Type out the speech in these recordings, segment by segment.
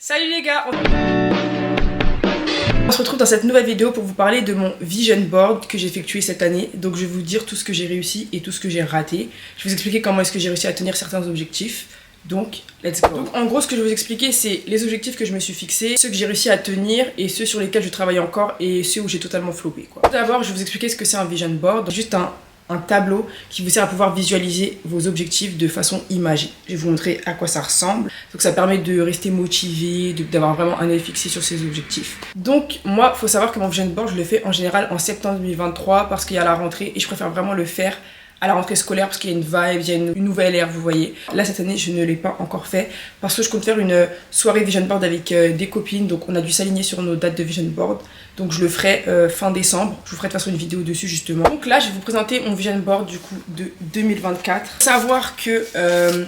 Salut les gars, on se retrouve dans cette nouvelle vidéo pour vous parler de mon vision board que j'ai effectué cette année. Donc je vais vous dire tout ce que j'ai réussi et tout ce que j'ai raté. Je vais vous expliquer comment est-ce que j'ai réussi à tenir certains objectifs. Donc, let's go. Donc en gros, ce que je vais vous expliquer, c'est les objectifs que je me suis fixés, ceux que j'ai réussi à tenir et ceux sur lesquels je travaille encore et ceux où j'ai totalement flopé, quoi. D'abord, je vais vous expliquer ce que c'est un vision board. Donc, juste un tableau qui vous sert à pouvoir visualiser vos objectifs de façon imagée. Je vais vous montrer à quoi ça ressemble. Donc ça permet de rester motivé, d'avoir vraiment un œil fixé sur ses objectifs. Donc moi, il faut savoir que mon vision board, je le fais en général en septembre 2023 parce qu'il y a la rentrée et je préfère vraiment le faire à la rentrée scolaire parce qu'il y a une vibe, il y a une nouvelle ère, vous voyez. Là cette année je ne l'ai pas encore fait parce que je compte faire une soirée vision board avec des copines, donc on a dû s'aligner sur nos dates de vision board. Donc je le ferai fin décembre, je vous ferai de toute façon une vidéo dessus justement. Donc là je vais vous présenter mon vision board du coup de 2024. Savoir que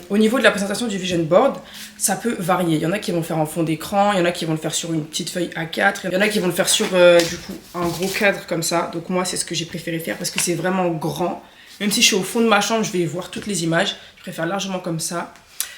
au niveau de la présentation du vision board, ça peut varier. Il y en a qui vont le faire en fond d'écran, il y en a qui vont le faire sur une petite feuille A4, il y en a qui vont le faire sur du coup un gros cadre comme ça. Donc moi c'est ce que j'ai préféré faire parce que c'est vraiment grand. Même si je suis au fond de ma chambre, je vais voir toutes les images. Je préfère largement comme ça.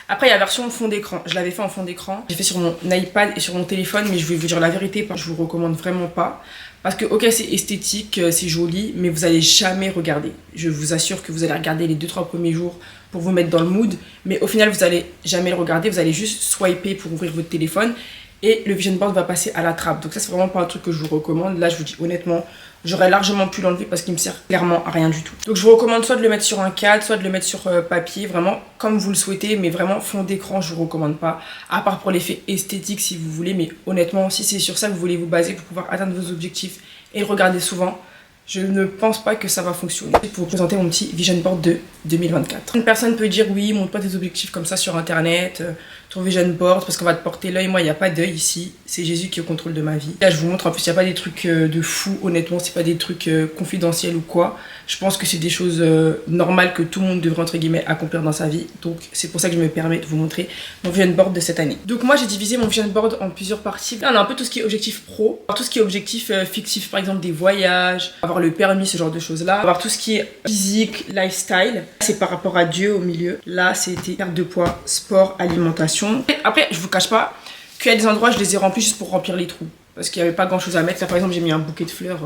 Après, il y a la version fond d'écran. Je l'avais fait en fond d'écran. J'ai fait sur mon iPad et sur mon téléphone, mais je vais vous dire la vérité, je vous recommande vraiment pas. Parce que, ok, c'est esthétique, c'est joli, mais vous allez jamais regarder. Je vous assure que vous allez regarder les 2-3 premiers jours pour vous mettre dans le mood. Mais au final, vous allez jamais le regarder. Vous allez juste swiper pour ouvrir votre téléphone. Et le vision board va passer à la trappe. Donc ça, c'est vraiment pas un truc que je vous recommande. Là, je vous dis honnêtement, j'aurais largement pu l'enlever parce qu'il me sert clairement à rien du tout. Donc je vous recommande soit de le mettre sur un cadre, soit de le mettre sur papier, vraiment comme vous le souhaitez, mais vraiment fond d'écran, je vous recommande pas. À part pour l'effet esthétique si vous voulez, mais honnêtement, si c'est sur ça que vous voulez vous baser pour pouvoir atteindre vos objectifs et le regarder souvent, je ne pense pas que ça va fonctionner. Pour vous présenter mon petit vision board de 2024. Une personne peut dire oui, montre pas tes objectifs comme ça sur internet, ton vision board parce qu'on va te porter l'œil. Moi, il n'y a pas d'œil ici, c'est Jésus qui est au contrôle de ma vie. Là, je vous montre, en plus, il n'y a pas des trucs de fou, honnêtement, c'est pas des trucs confidentiels ou quoi. Je pense que c'est des choses normales que tout le monde devrait, entre guillemets, accomplir dans sa vie. Donc, c'est pour ça que je me permets de vous montrer mon vision board de cette année. Donc, moi, j'ai divisé mon vision board en plusieurs parties. Là, on a un peu tout ce qui est objectif pro, tout ce qui est objectif fictif, par exemple des voyages, avoir le permis, ce genre de choses-là. Avoir tout ce qui est physique, lifestyle. C'est par rapport à Dieu au milieu. Là, c'était perte de poids, sport, alimentation. Et après, je vous cache pas qu'il y a des endroits, je les ai remplis juste pour remplir les trous. Parce qu'il n'y avait pas grand-chose à mettre. Là, par exemple, j'ai mis un bouquet de fleurs.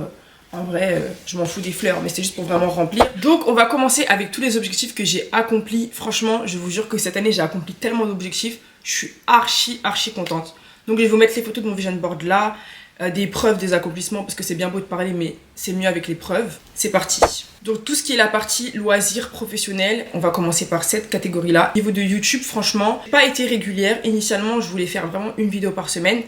En vrai, je m'en fous des fleurs, mais c'est juste pour vraiment remplir. Donc, on va commencer avec tous les objectifs que j'ai accomplis. Franchement, je vous jure que cette année, j'ai accompli tellement d'objectifs. Je suis archi contente. Donc, je vais vous mettre les photos de mon vision board là. Des preuves des accomplissements parce que c'est bien beau de parler mais c'est mieux avec les preuves. C'est parti. Donc tout ce qui est la partie loisirs professionnels, on va commencer par cette catégorie là. Au niveau de YouTube, franchement, j'ai pas été régulière. Initialement, je voulais faire vraiment une vidéo par semaine.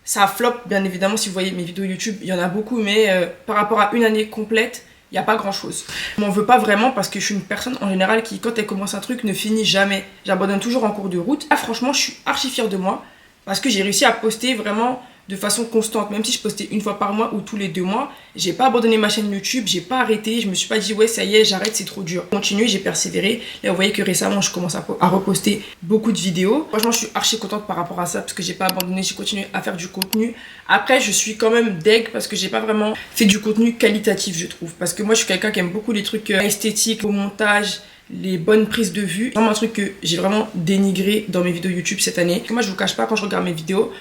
Ça a flop, bien évidemment, si vous voyez mes vidéos YouTube, il y en a beaucoup, mais par rapport à une année complète, il n'y a pas grand chose. Je m'en veux pas vraiment parce que je suis une personne en général qui, quand elle commence un truc, ne finit jamais. J'abandonne toujours en cours de route. Là, franchement, je suis archi fière de moi parce que j'ai réussi à poster vraiment de façon constante, même si je postais une fois par mois ou tous les 2 mois, j'ai pas abandonné ma chaîne YouTube, j'ai pas arrêté, je me suis pas dit ouais ça y est j'arrête, c'est trop dur. J'ai continué, j'ai persévéré. Là vous voyez que récemment je commence à reposter beaucoup de vidéos. Franchement je suis archi contente par rapport à ça parce que j'ai pas abandonné, j'ai continué à faire du contenu. Après je suis quand même deg parce que j'ai pas vraiment fait du contenu qualitatif je trouve. Parce que moi je suis quelqu'un qui aime beaucoup les trucs esthétiques, au montage, les bonnes prises de vue. C'est vraiment un truc que j'ai vraiment dénigré dans mes vidéos YouTube cette année. Moi je vous cache pas, quand je regarde mes vidéos,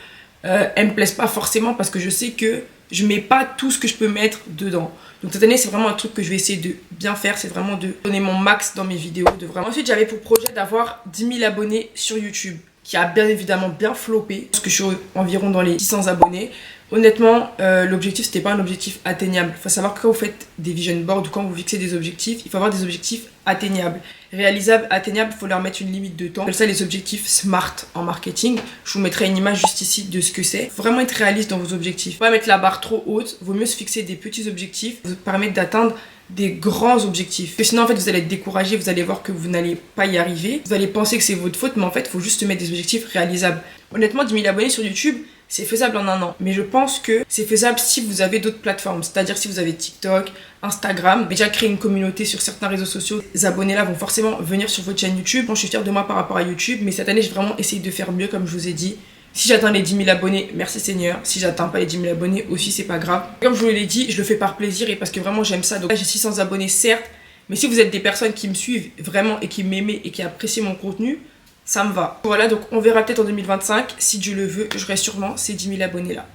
elles me plaisent pas forcément parce que je sais que je mets pas tout ce que je peux mettre dedans. Donc cette année c'est vraiment un truc que je vais essayer de bien faire, c'est vraiment de donner mon max dans mes vidéos, de vraiment. Ensuite j'avais pour projet d'avoir 10 000 abonnés sur YouTube, qui a bien évidemment bien floppé parce que je suis environ dans les 600 abonnés. Honnêtement, l'objectif c'était pas un objectif atteignable. Il faut savoir que quand vous faites des vision boards ou quand vous fixez des objectifs, il faut avoir des objectifs atteignables. Réalisables, atteignables, il faut leur mettre une limite de temps. C'est ça les objectifs SMART en marketing. Je vous mettrai une image juste ici de ce que c'est. Faut vraiment être réaliste dans vos objectifs. Faut pas mettre la barre trop haute. Vaut mieux se fixer des petits objectifs qui vous permettent d'atteindre des grands objectifs. Parce que sinon en fait vous allez être découragé, vous allez voir que vous n'allez pas y arriver. Vous allez penser que c'est votre faute, mais en fait il faut juste mettre des objectifs réalisables. Honnêtement 10 000 abonnés sur YouTube, c'est faisable en un an. Mais je pense que c'est faisable si vous avez d'autres plateformes. C'est-à-dire si vous avez TikTok, Instagram, déjà créer une communauté sur certains réseaux sociaux. Les abonnés là vont forcément venir sur votre chaîne YouTube. Bon, je suis fière de moi par rapport à YouTube, mais cette année j'ai vraiment essayé de faire mieux comme je vous ai dit. Si j'atteins les 10 000 abonnés, merci Seigneur. Si j'atteins pas les 10 000 abonnés aussi, c'est pas grave. Comme je vous l'ai dit, je le fais par plaisir et parce que vraiment j'aime ça. Donc là j'ai 600 abonnés certes, mais si vous êtes des personnes qui me suivent vraiment et qui m'aiment et qui apprécient mon contenu, ça me va. Voilà, donc on verra peut-être en 2025, si Dieu le veut, j'aurai sûrement ces 10 000 abonnés là.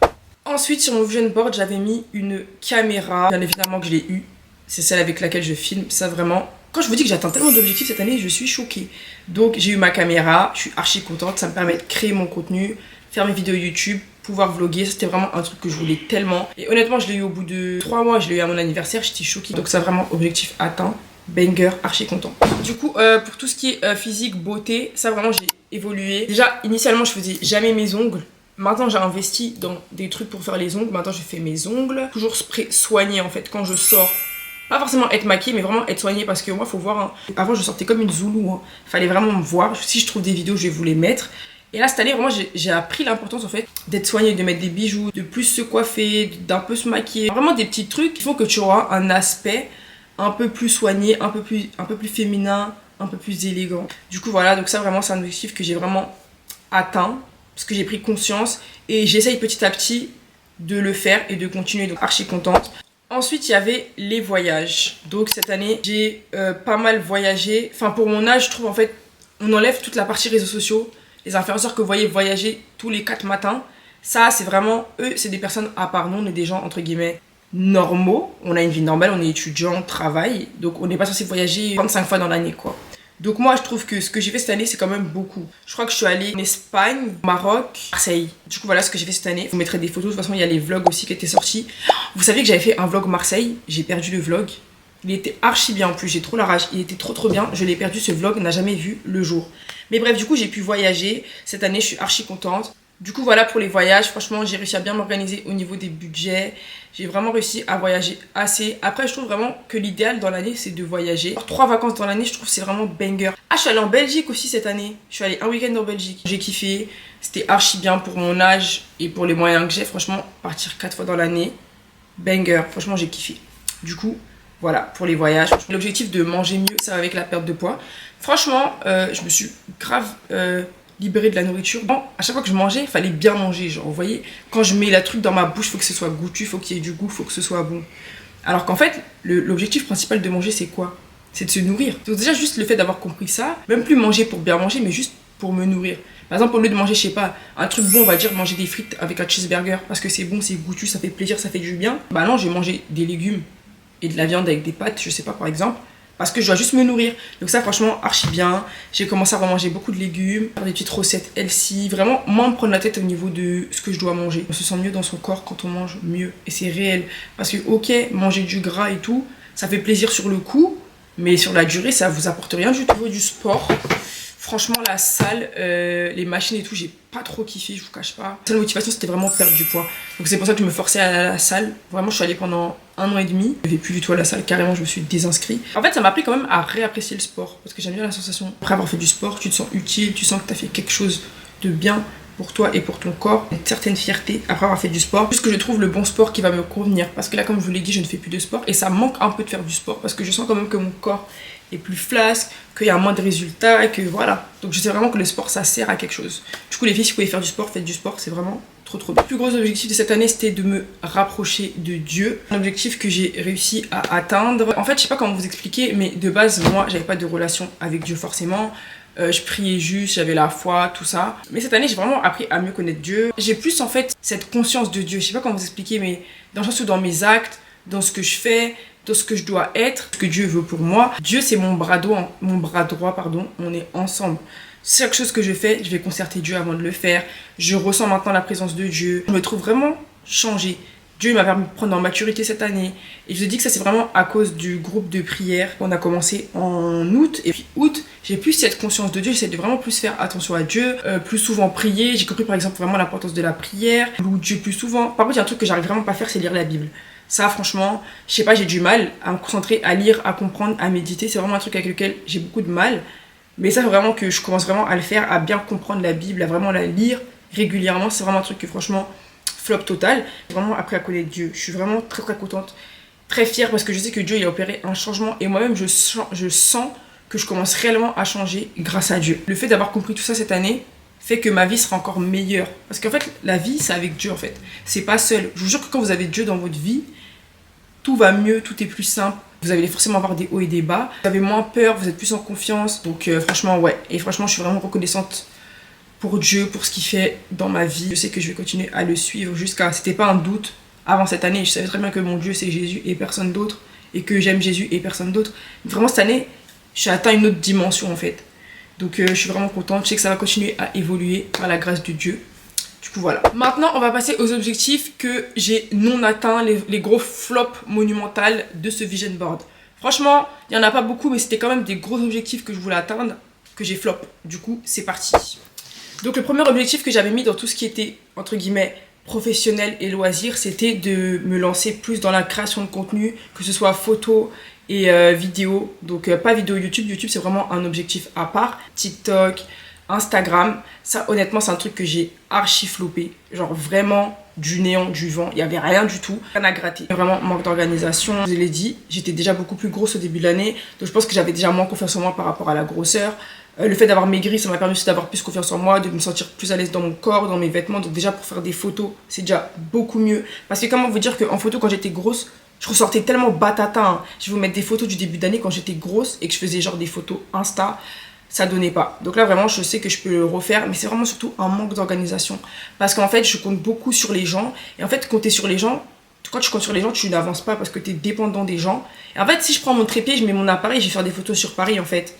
Ensuite, sur mon vision board, j'avais mis une caméra. Bien évidemment que je l'ai eue. C'est celle avec laquelle je filme. Ça, vraiment, quand je vous dis que j'atteins tellement d'objectifs cette année, je suis choquée. Donc, j'ai eu ma caméra. Je suis archi contente. Ça me permet de créer mon contenu, faire mes vidéos YouTube, pouvoir vlogger. C'était vraiment un truc que je voulais tellement. Et honnêtement, je l'ai eu au bout de 3 mois. Je l'ai eu à mon anniversaire. J'étais choquée. Donc, ça, vraiment, objectif atteint. Banger, archi content. Du coup, pour tout ce qui est physique, beauté, ça, vraiment, j'ai évolué. Déjà, initialement, je faisais jamais mes ongles. Maintenant, j'ai investi dans des trucs pour faire les ongles. Maintenant, je fais mes ongles. Toujours soigner en fait quand je sors. Pas forcément être maquillée, mais vraiment être soignée parce que moi, faut voir. Hein. Avant, je sortais comme une zoulou. Hein. Fallait vraiment me voir. Si je trouve des vidéos, je vais vous les mettre. Et là, cette année, vraiment, j'ai appris l'importance en fait d'être soignée, de mettre des bijoux, de plus se coiffer, d'un peu se maquiller. Vraiment des petits trucs qui font que tu auras un aspect un peu plus soigné, un peu plus féminin, un peu plus élégant. Du coup, voilà. Donc ça, vraiment, c'est un objectif que j'ai vraiment atteint. Parce que j'ai pris conscience et j'essaye petit à petit de le faire et de continuer, donc archi contente. Ensuite, il y avait les voyages. Donc cette année, j'ai pas mal voyagé. Enfin, pour mon âge, je trouve en fait, on enlève toute la partie réseaux sociaux. Les influenceurs que vous voyez voyager tous les 4 matins, ça, c'est vraiment, eux, c'est des personnes à part nous, on est des gens, entre guillemets, normaux. On a une vie normale, on est étudiant, on travaille. Donc on n'est pas censé voyager 25 fois dans l'année, quoi. Donc moi, je trouve que ce que j'ai fait cette année, c'est quand même beaucoup. Je crois que je suis allée en Espagne, au Maroc, Marseille. Du coup, voilà ce que j'ai fait cette année. Je vous mettrai des photos. De toute façon, il y a les vlogs aussi qui étaient sortis. Vous savez que j'avais fait un vlog Marseille. J'ai perdu le vlog. Il était archi bien en plus. J'ai trop la rage. Il était trop bien. Je l'ai perdu. Ce vlog n'a jamais vu le jour. Mais bref, du coup, j'ai pu voyager. Cette année, je suis archi contente. Du coup, voilà pour les voyages. Franchement, j'ai réussi à bien m'organiser au niveau des budgets. J'ai vraiment réussi à voyager assez. Après, je trouve vraiment que l'idéal dans l'année, c'est de voyager. 3 vacances dans l'année, je trouve que c'est vraiment banger. Ah, je suis allée en Belgique aussi cette année. Je suis allée un week-end en Belgique. J'ai kiffé. C'était archi bien pour mon âge et pour les moyens que j'ai. Franchement, partir 4 fois dans l'année, banger. Franchement, j'ai kiffé. Du coup, voilà pour les voyages. L'objectif de manger mieux, ça va avec la perte de poids. Franchement, je me suis grave... libérée de la nourriture. Bon, à chaque fois que je mangeais, il fallait bien manger. Genre, vous voyez, quand je mets la truc dans ma bouche, il faut que ce soit goûtu, il faut qu'il y ait du goût, il faut que ce soit bon. Alors qu'en fait, l'objectif principal de manger, c'est quoi? C'est de se nourrir. Donc déjà, juste le fait d'avoir compris ça, même plus manger pour bien manger, mais juste pour me nourrir. Par exemple, au lieu de manger, je sais pas, un truc bon, on va dire manger des frites avec un cheeseburger, parce que c'est bon, c'est goûtu, ça fait plaisir, ça fait du bien. Bah non, je vais manger des légumes et de la viande avec des pâtes, je sais pas, par exemple. Parce que je dois juste me nourrir. Donc ça, franchement, archi bien. J'ai commencé à remanger beaucoup de légumes, faire des petites recettes healthy. Vraiment, moins me prendre la tête au niveau de ce que je dois manger. On se sent mieux dans son corps quand on mange mieux. Et c'est réel. Parce que, ok, manger du gras et tout, ça fait plaisir sur le coup. Mais sur la durée, ça vous apporte rien du tout. Au niveau du sport, franchement, la salle, les machines et tout, j'ai pas trop kiffé, je vous cache pas. La seule motivation, c'était vraiment perdre du poids. Donc c'est pour ça que je me forçais à aller à la salle. Vraiment, je suis allée pendant 1 an et demi. Je vais plus du tout à la salle, carrément, je me suis désinscrit. En fait, ça m'a appris quand même à réapprécier le sport. Parce que j'aime bien la sensation. Après avoir fait du sport, tu te sens utile, tu sens que tu as fait quelque chose de bien pour toi et pour ton corps. Une certaine fierté après avoir fait du sport. Juste que je trouve le bon sport qui va me convenir. Parce que là, comme je vous l'ai dit, je ne fais plus de sport. Et ça manque un peu de faire du sport. Parce que je sens quand même que mon corps est plus flasque, qu'il y a moins de résultats et que voilà. Donc je sais vraiment que le sport, ça sert à quelque chose. Du coup, les filles, si vous pouvez faire du sport, faites du sport. C'est vraiment trop bien. Le plus gros objectif de cette année, c'était de me rapprocher de Dieu. Un objectif que j'ai réussi à atteindre. En fait, je sais pas comment vous expliquer, mais de base, moi, j'avais pas de relation avec Dieu forcément. Je priais juste, j'avais la foi, tout ça. Mais cette année, j'ai vraiment appris à mieux connaître Dieu. J'ai plus en fait cette conscience de Dieu. Je sais pas comment vous expliquer, mais dans le sens où dans mes actes, dans ce que je fais, dans ce que je dois être, ce que Dieu veut pour moi. Dieu, c'est mon bras droit, on est ensemble. Chaque chose que je fais, je vais concerter Dieu avant de le faire. Je ressens maintenant la présence de Dieu. Je me trouve vraiment changée. Dieu m'a permis de prendre en maturité cette année. Et je dis que ça, c'est vraiment à cause du groupe de prière qu'on a commencé en août. Et puis août, j'ai plus cette conscience de Dieu. J'essaie de vraiment plus faire attention à Dieu, plus souvent prier. J'ai compris par exemple vraiment l'importance de la prière. Louer Dieu plus souvent. Par contre, il y a un truc que j'arrive vraiment pas à faire, c'est lire la Bible. Ça, franchement, je sais pas, j'ai du mal à me concentrer, à lire, à comprendre, à méditer. C'est vraiment un truc avec lequel j'ai beaucoup de mal. Mais ça, vraiment que je commence vraiment à le faire, à bien comprendre la Bible, à vraiment la lire régulièrement. C'est vraiment un truc que franchement, flop total. J'ai vraiment appris à connaître Dieu. Je suis vraiment très contente, très fière parce que je sais que Dieu il a opéré un changement. Et moi-même, je sens que je commence réellement à changer grâce à Dieu. Le fait d'avoir compris tout ça cette année fait que ma vie sera encore meilleure. Parce qu'en fait, la vie, c'est avec Dieu en fait. C'est pas seul. Je vous jure que quand vous avez Dieu dans votre vie, tout va mieux, tout est plus simple. Vous allez forcément avoir des hauts et des bas. Vous avez moins peur, vous êtes plus en confiance. Donc franchement, ouais. Et franchement, je suis vraiment reconnaissante pour Dieu, pour ce qu'il fait dans ma vie. Je sais que je vais continuer à le suivre jusqu'à... C'était pas un doute avant cette année. Je savais très bien que mon Dieu, c'est Jésus et personne d'autre. Et que j'aime Jésus et personne d'autre. Vraiment, cette année, j'ai atteint une autre dimension, en fait. Donc, je suis vraiment contente. Je sais que ça va continuer à évoluer par la grâce de Dieu. Du coup, voilà. Maintenant, on va passer aux objectifs que j'ai non atteints, les gros flops monumentaux de ce vision board. Franchement, il n'y en a pas beaucoup, mais c'était quand même des gros objectifs que je voulais atteindre, que j'ai flop. Du coup, c'est parti. Donc, le premier objectif que j'avais mis dans tout ce qui était, entre guillemets, professionnel et loisir, c'était de me lancer plus dans la création de contenu, que ce soit photo et vidéo. Donc, pas vidéo YouTube. YouTube, c'est vraiment un objectif à part. TikTok, Instagram, ça honnêtement c'est un truc que j'ai archi floppé, genre vraiment du néant, du vent, il n'y avait rien du tout, rien à gratter, vraiment manque d'organisation. Je vous l'ai dit, j'étais déjà beaucoup plus grosse au début de l'année, donc je pense que j'avais déjà moins confiance en moi par rapport à la grosseur. Le fait d'avoir maigri, ça m'a permis aussi d'avoir plus confiance en moi, de me sentir plus à l'aise dans mon corps, dans mes vêtements. Donc déjà pour faire des photos, c'est déjà beaucoup mieux. Parce que comment vous dire qu'en photo, quand j'étais grosse, je ressortais tellement batata, hein. Je vais vous mettre des photos du début d'année quand j'étais grosse et que je faisais genre des photos Insta, ça donnait pas. Donc là vraiment je sais que je peux le refaire, mais c'est vraiment surtout un manque d'organisation. Parce qu'en fait je compte beaucoup sur les gens, et en fait compter sur les gens, quand tu comptes sur les gens tu n'avances pas parce que tu es dépendant des gens. Et en fait si je prends mon trépied, je mets mon appareil, je vais faire des photos sur Paris en fait.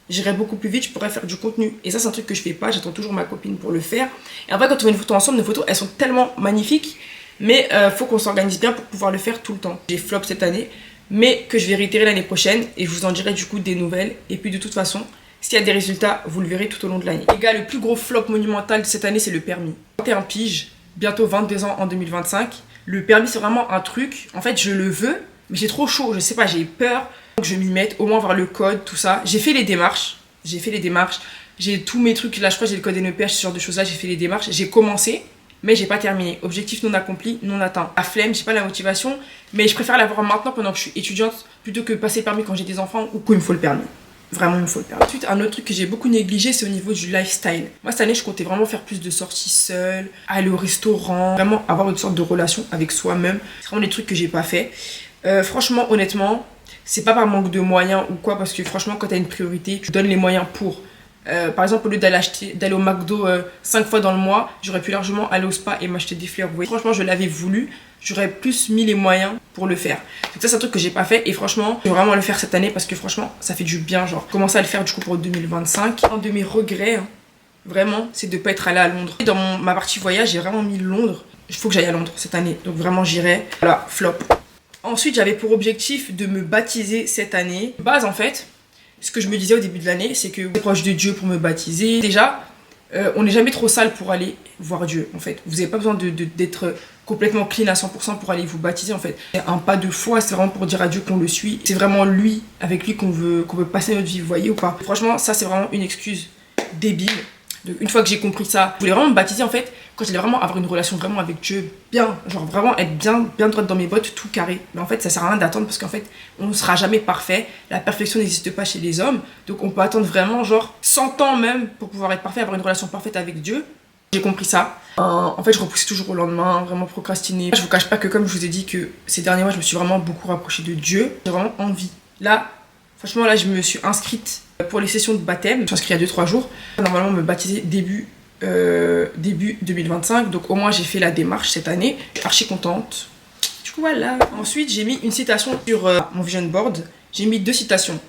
J'irai beaucoup plus vite, je pourrais faire du contenu. Et ça c'est un truc que je fais pas, j'attends toujours ma copine pour le faire. Et en fait quand on fait une photo ensemble, nos photos elles sont tellement magnifiques, mais faut qu'on s'organise bien pour pouvoir le faire tout le temps. J'ai flop cette année, mais que je vais réitérer l'année prochaine et je vous en dirai du coup des nouvelles. Et puis de toute façon, s'il y a des résultats, vous le verrez tout au long de l'année. Les gars, le plus gros flop monumental de cette année, c'est le permis. 21 piges, bientôt 22 ans en 2025. Le permis, c'est vraiment un truc. En fait, je le veux, mais j'ai trop chaud. Je sais pas, j'ai peur. Donc, je vais m'y mettre, au moins voir le code, tout ça. J'ai fait les démarches. J'ai tous mes trucs. Là, je crois que j'ai le code NEPH, ce genre de choses-là. J'ai fait les démarches. J'ai commencé, mais j'ai pas terminé. Objectif non accompli, non atteint. La flemme, j'ai pas la motivation. Mais je préfère l'avoir maintenant pendant que je suis étudiante plutôt que passer le permis quand j'ai des enfants ou qu'il me faut le permis. Vraiment, il me faut le faire. Ensuite, un autre truc que j'ai beaucoup négligé, c'est au niveau du lifestyle. Moi, cette année, je comptais vraiment faire plus de sorties seule, aller au restaurant, vraiment avoir une sorte de relation avec soi-même. C'est vraiment des trucs que j'ai pas fait. Franchement, honnêtement, c'est pas par manque de moyens ou quoi, parce que franchement, quand t'as une priorité, tu donnes les moyens pour. Par exemple, au lieu d'aller au McDo 5 fois dans le mois, j'aurais pu largement aller au spa et m'acheter des fleurs. Vous voyez, franchement, je l'avais voulu. J'aurais plus mis les moyens pour le faire. Donc ça, c'est un truc que j'ai pas fait. Et franchement, je vais vraiment le faire cette année parce que franchement, ça fait du bien. Genre, commencer à le faire du coup pour 2025. Un de mes regrets, hein, vraiment, c'est de pas être allé à Londres. Dans ma partie voyage, j'ai vraiment mis Londres. Il faut que j'aille à Londres cette année. Donc vraiment, j'irai. Voilà, flop. Ensuite, j'avais pour objectif de me baptiser cette année. De base, en fait, ce que je me disais au début de l'année, c'est que je suis proche de Dieu pour me baptiser. Déjà, on n'est jamais trop sale pour aller voir Dieu, en fait. Vous n'avez pas besoin d'être complètement clean à 100% pour aller vous baptiser, en fait. Un pas de foi, c'est vraiment pour dire à Dieu qu'on le suit. C'est vraiment lui, avec lui qu'on veut passer notre vie, vous voyez ou pas? Franchement, ça, c'est vraiment une excuse débile. Donc, une fois que j'ai compris ça, je voulais vraiment me baptiser, en fait, quand j'allais vraiment avoir une relation vraiment avec Dieu, bien, genre vraiment être bien droite dans mes bottes, tout carré. Mais en fait, ça sert à rien d'attendre parce qu'en fait, on ne sera jamais parfait. La perfection n'existe pas chez les hommes. Donc, on peut attendre vraiment, genre, 100 ans même pour pouvoir être parfait, avoir une relation parfaite avec Dieu. J'ai compris ça. En fait, je repoussais toujours au lendemain, vraiment procrastiner. Je vous cache pas que, comme je vous ai dit, que ces derniers mois, je me suis vraiment beaucoup rapprochée de Dieu. J'ai vraiment envie. Là, franchement, là, je me suis inscrite pour les sessions de baptême. Je me suis inscrite il y a 2-3 jours. Normalement, me baptiser début 2025. Donc, au moins, j'ai fait la démarche cette année. Je suis archi contente. Du coup, voilà. Ensuite, j'ai mis une citation sur mon vision board. J'ai mis 2 citations.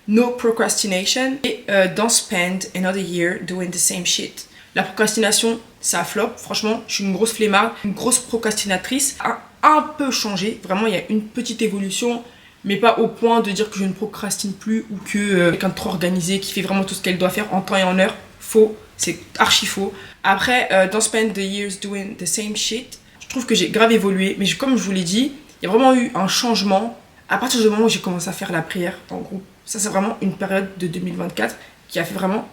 No procrastination et don't spend another year doing the same shit. La procrastination, ça flop. Franchement, je suis une grosse flemmarde, une grosse procrastinatrice. Un peu changé. Vraiment, il y a une petite évolution, mais pas au point de dire que je ne procrastine plus ou que quelqu'un de trop organisé qui fait vraiment tout ce qu'elle doit faire en temps et en heure. Faux. C'est archi faux. Après, don't spend the years doing the same shit. Je trouve que j'ai grave évolué. Mais comme je vous l'ai dit, il y a vraiment eu un changement à partir du moment où j'ai commencé à faire la prière en groupe. Ça, c'est vraiment une période de 2024 qui a fait vraiment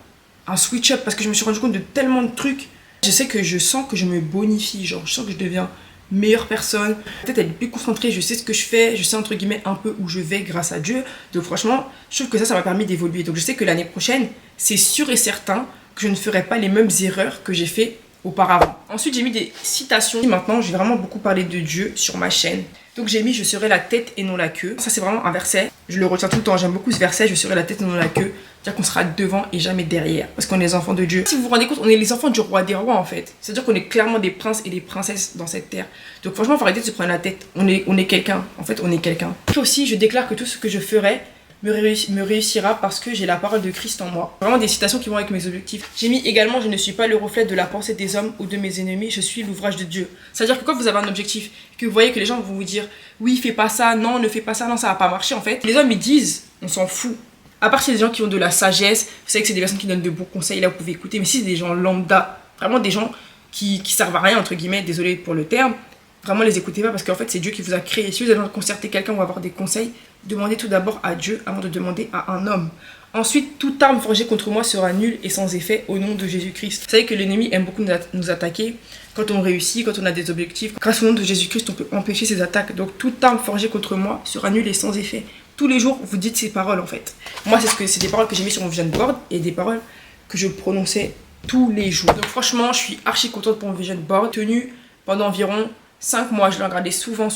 un switch-up parce que je me suis rendu compte de tellement de trucs. Je sais que je sens que je me bonifie, genre je sens que je deviens meilleure personne. Peut-être elle est plus concentrée, je sais ce que je fais, je sais entre guillemets un peu où je vais grâce à Dieu. Donc franchement, je trouve que ça m'a permis d'évoluer. Donc je sais que l'année prochaine, c'est sûr et certain que je ne ferai pas les mêmes erreurs que j'ai fait auparavant. Ensuite, j'ai mis des citations. Maintenant, je vais vraiment beaucoup parler de Dieu sur ma chaîne. Donc j'ai mis « Je serai la tête et non la queue ». Ça, c'est vraiment un verset. Je le retiens tout le temps. J'aime beaucoup ce verset. « Je serai la tête et non la queue ». C'est-à-dire qu'on sera devant et jamais derrière. Parce qu'on est les enfants de Dieu. Si vous vous rendez compte, on est les enfants du roi des rois, en fait. C'est-à-dire qu'on est clairement des princes et des princesses dans cette terre. Donc franchement, il faut arrêter de se prendre la tête. On est quelqu'un. En fait, on est quelqu'un. Puis aussi, je déclare que tout ce que je ferai me réussira parce que j'ai la parole de Christ en moi. Vraiment des citations qui vont avec mes objectifs. J'ai mis également « Je ne suis pas le reflet de la pensée des hommes ou de mes ennemis, je suis l'ouvrage de Dieu ». C'est-à-dire que quand vous avez un objectif, que vous voyez que les gens vont vous dire « Oui, fais pas ça, non, ne fais pas ça, non, ça va pas marcher » en fait. Les hommes, ils disent, on s'en fout. À part si c'est des gens qui ont de la sagesse, vous savez que c'est des personnes qui donnent de bons conseils, là vous pouvez écouter. Mais si c'est des gens lambda, vraiment des gens qui servent à rien, entre guillemets, désolé pour le terme, vraiment les écoutez pas parce qu'en fait c'est Dieu qui vous a créé. Si vous avez concerté quelqu'un ou avoir des conseils, demandez tout d'abord à Dieu avant de demander à un homme. Ensuite, toute arme forgée contre moi sera nulle et sans effet au nom de Jésus-Christ. Vous savez que l'ennemi aime beaucoup nous attaquer quand on réussit, quand on a des objectifs. Grâce au nom de Jésus-Christ, on peut empêcher ces attaques. Donc toute arme forgée contre moi sera nulle et sans effet. Tous les jours, vous dites ces paroles en fait. Moi, c'est des paroles que j'ai mis sur mon vision board et des paroles que je prononçais tous les jours. Donc franchement, je suis archi contente pour mon vision board. Tenu pendant environ 5 mois, je l'ai regardé souvent,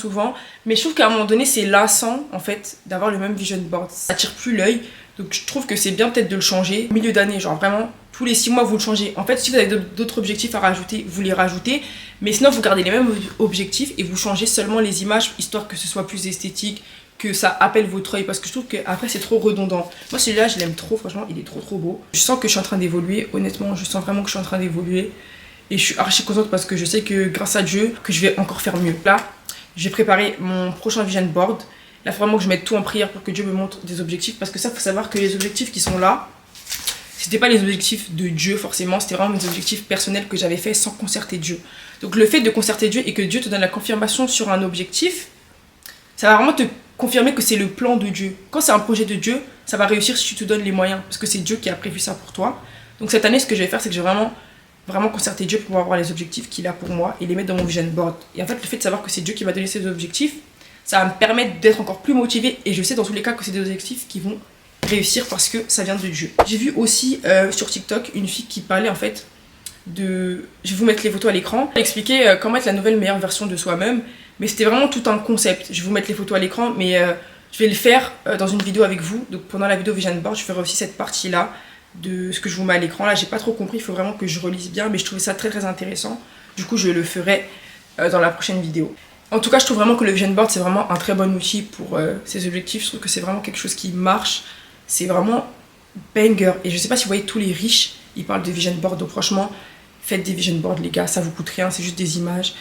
mais je trouve qu'à un moment donné, c'est lassant, en fait, d'avoir le même vision board. Ça attire plus l'œil, donc je trouve que c'est bien peut-être de le changer. Au milieu d'année, genre vraiment, tous les 6 mois, vous le changez. En fait, si vous avez d'autres objectifs à rajouter, vous les rajoutez, mais sinon, vous gardez les mêmes objectifs et vous changez seulement les images, histoire que ce soit plus esthétique, que ça appelle votre œil, parce que je trouve qu'après, c'est trop redondant. Moi, celui-là, je l'aime trop, franchement, il est trop beau. Je sens que je suis en train d'évoluer, honnêtement, je sens vraiment que je suis en train d'évoluer. Et je suis archi contente parce que je sais que grâce à Dieu, que je vais encore faire mieux. Là, j'ai préparé mon prochain vision board. Là, il faut vraiment que je mette tout en prière pour que Dieu me montre des objectifs. Parce que ça, il faut savoir que les objectifs qui sont là, c'était pas les objectifs de Dieu forcément. C'était vraiment mes objectifs personnels que j'avais fait sans concerter Dieu. Donc le fait de concerter Dieu et que Dieu te donne la confirmation sur un objectif, ça va vraiment te confirmer que c'est le plan de Dieu. Quand c'est un projet de Dieu, ça va réussir si tu te donnes les moyens. Parce que c'est Dieu qui a prévu ça pour toi. Donc cette année, ce que je vais faire, c'est que je vais vraiment concerter Dieu pour pouvoir avoir les objectifs qu'il a pour moi et les mettre dans mon vision board. Et en fait, le fait de savoir que c'est Dieu qui m'a donné ces objectifs, ça va me permettre d'être encore plus motivée. Et je sais dans tous les cas que c'est des objectifs qui vont réussir parce que ça vient de Dieu. J'ai vu aussi sur TikTok une fille qui parlait en fait de... Je vais vous mettre les photos à l'écran. Elle expliquait comment être la nouvelle meilleure version de soi-même. Mais c'était vraiment tout un concept. Je vais vous mettre les photos à l'écran, mais je vais le faire dans une vidéo avec vous. Donc pendant la vidéo vision board, je ferai aussi cette partie-là de ce que je vous mets à l'écran. Là, j'ai pas trop compris, il faut vraiment que je relise bien, mais je trouvais ça très intéressant. Du coup, je le ferai dans la prochaine vidéo. En tout cas, je trouve vraiment que le vision board, c'est vraiment un très bon outil pour ces objectifs. Je trouve que c'est vraiment quelque chose qui marche. C'est vraiment banger. Et je sais pas si vous voyez, tous les riches, ils parlent de vision board. Donc franchement, faites des vision boards, les gars. Ça vous coûte rien, c'est juste des images.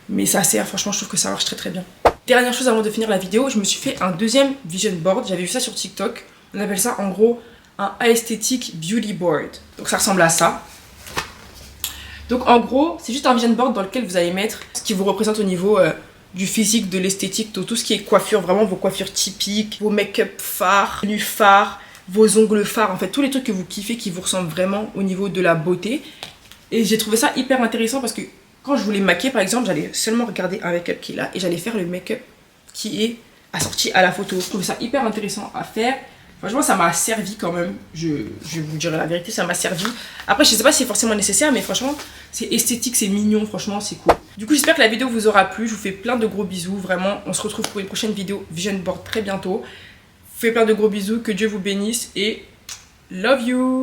Mais ça sert, franchement, je trouve que ça marche très bien. Dernière chose avant de finir la vidéo, je me suis fait un deuxième vision board. J'avais vu ça sur TikTok. On appelle ça en gros un aesthetic beauty board. Donc ça ressemble à ça. Donc en gros, c'est juste un vision board dans lequel vous allez mettre ce qui vous représente au niveau du physique, de l'esthétique, tout ce qui est coiffure, vraiment vos coiffures typiques, vos make-up phares, tenues phares, vos ongles phares, en fait tous les trucs que vous kiffez qui vous ressemblent vraiment au niveau de la beauté. Et j'ai trouvé ça hyper intéressant parce que quand je voulais me maquiller par exemple, j'allais seulement regarder un make-up qui est là et j'allais faire le make-up qui est assorti à la photo. Je trouvais ça hyper intéressant à faire. Franchement, ça m'a servi quand même. Je vous dirai la vérité, ça m'a servi. Après, je sais pas si c'est forcément nécessaire, mais franchement, c'est esthétique, c'est mignon, franchement, c'est cool. Du coup, j'espère que la vidéo vous aura plu. Je vous fais plein de gros bisous, vraiment. On se retrouve pour une prochaine vidéo vision board très bientôt. Je vous fais plein de gros bisous, que Dieu vous bénisse et love you!